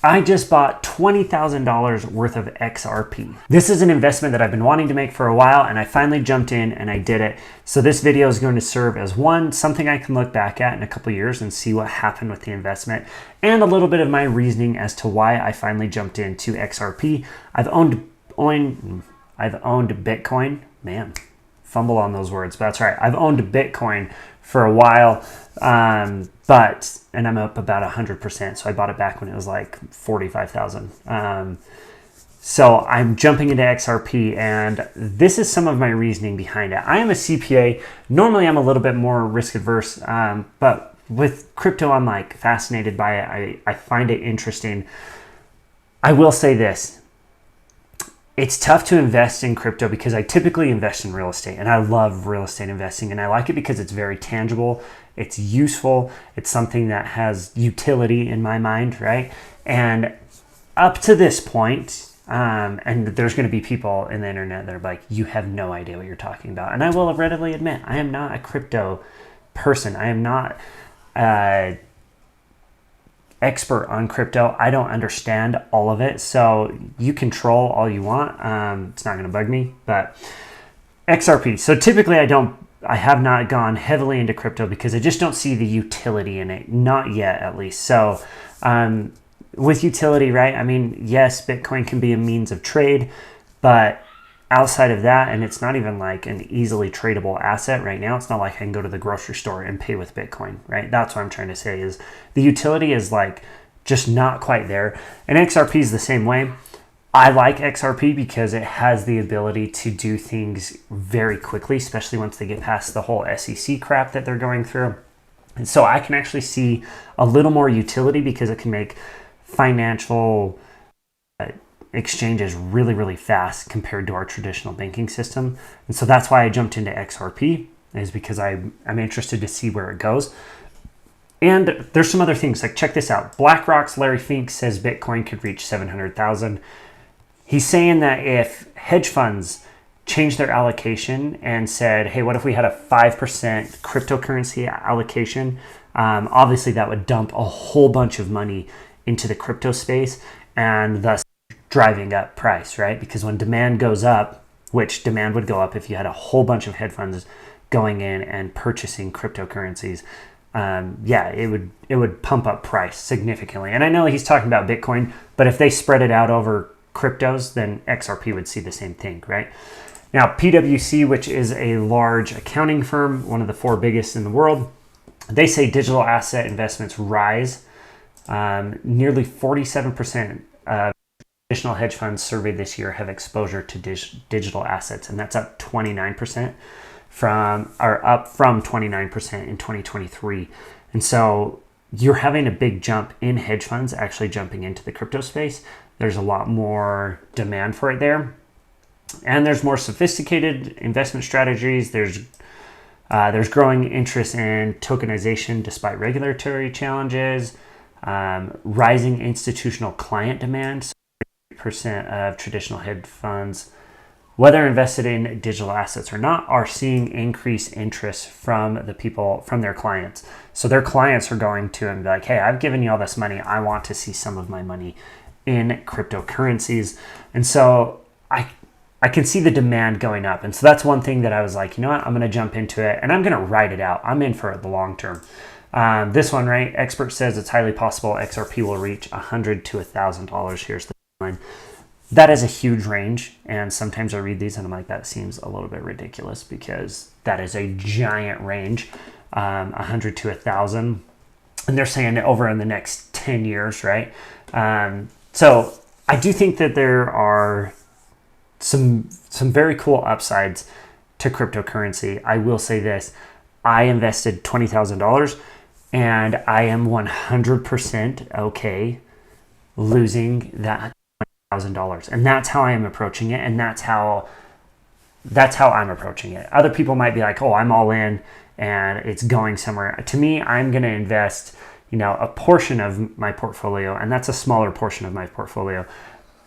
I just bought $20,000 worth of XRP. This is an investment that I've been wanting to make for a while, and I finally jumped in and I did it. So this video is going to serve as something I can look back at in a couple years and see what happened with the investment, and a little bit of my reasoning as to why I finally jumped into XRP. I've owned Bitcoin. Man, fumble on those words, but that's right. I've owned Bitcoin for a while, and I'm up about 100%. So I bought it back when it was like 45,000. So I'm jumping into XRP, and this is some of my reasoning behind it. I am a CPA. Normally I'm a little bit more risk adverse, but with crypto, I'm like fascinated by it. I find it interesting. I will say this. It's tough to invest in crypto because I typically invest in real estate, and I love real estate investing, and I like it because it's very tangible, it's useful, it's something that has utility in my mind, right? And up to this point, and there's going to be people in the internet that are like, you have no idea what you're talking about. And I will readily admit, I am not a crypto person. I am not expert on crypto. I don't understand all of it, so you can troll all you want. It's not going to bug me. But XRP. So typically I have not gone heavily into crypto because I just don't see the utility in it. Not yet, at least. So with utility, right? I mean, yes, Bitcoin can be a means of trade, but outside of that, and it's not even like an easily tradable asset right now. It's not like I can go to the grocery store and pay with Bitcoin, right? That's what I'm trying to say, is the utility is like just not quite there. And XRP is the same way. I like XRP because it has the ability to do things very quickly, especially once they get past the whole SEC crap that they're going through. And so I can actually see a little more utility because it can make financial exchanges really, really fast compared to our traditional banking system. And so that's why I jumped into XRP, is because I'm interested to see where it goes. And there's some other things, like check this out. BlackRock's Larry Fink says Bitcoin could reach 700,000. He's saying that if hedge funds changed their allocation and said, hey, what if we had a 5% cryptocurrency allocation? Obviously that would dump a whole bunch of money into the crypto space, and thus driving up price, right? Because when demand goes up, which demand would go up if you had a whole bunch of hedge funds going in and purchasing cryptocurrencies, it would pump up price significantly. And I know he's talking about Bitcoin, but if they spread it out over cryptos, then XRP would see the same thing, right? Now, PwC, which is a large accounting firm, one of the 4 biggest in the world, they say digital asset investments rise. Nearly 47% of traditional hedge funds surveyed this year have exposure to digital assets, and that's up 29% from 29% in 2023. And so you're having a big jump in hedge funds actually jumping into the crypto space. There's a lot more demand for it there, and there's more sophisticated investment strategies. There's growing interest in tokenization despite regulatory challenges, rising institutional client demand. So 30% of traditional hedge funds, whether invested in digital assets or not, are seeing increased interest from their clients. So their clients are going to and be like, hey, I've given you all this money. I want to see some of my money in cryptocurrencies. And so I can see the demand going up. And so that's one thing that I was like, you know what, I'm going to jump into it and I'm going to ride it out. I'm in for the long term. This one, right? Expert says it's highly possible XRP will reach $100 to $1,000. Here's the line. That is a huge range. And sometimes I read these and I'm like, that seems a little bit ridiculous because that is a giant range, 100 to 1,000. And they're saying it over in the next 10 years, right? So I do think that there are some very cool upsides to cryptocurrency. I will say this. I invested $20,000 and I am 100% okay losing that $1,000. And that's how I am approaching it. And that's how I'm approaching it. Other people might be like, oh, I'm all in and it's going somewhere. To me, I'm going to invest, a portion of my portfolio, and that's a smaller portion of my portfolio,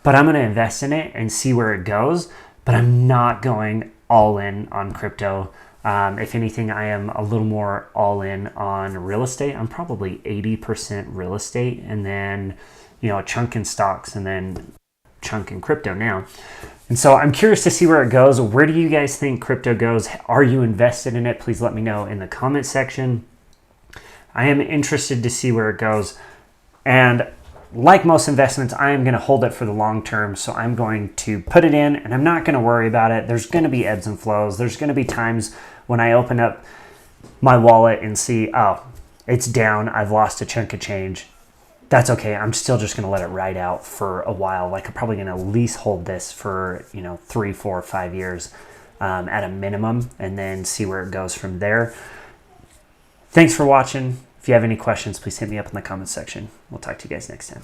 but I'm going to invest in it and see where it goes. But I'm not going all in on crypto. If anything, I am a little more all in on real estate. I'm probably 80% real estate and then a chunk in stocks and then chunk in crypto now. And so I'm curious to see where it goes. Where do you guys think crypto goes? Are you invested in it? Please let me know in the comment section. I am interested to see where it goes. And like most investments, I am going to hold it for the long term. So I'm going to put it in and I'm not going to worry about it. There's going to be ebbs and flows. There's going to be times when I open up my wallet and see, oh, it's down. I've lost a chunk of change. That's okay. I'm still just going to let it ride out for a while. Like I'm probably going to at least hold this for, 3, 4, 5 years at a minimum, and then see where it goes from there. Thanks for watching. If you have any questions, please hit me up in the comments section. We'll talk to you guys next time.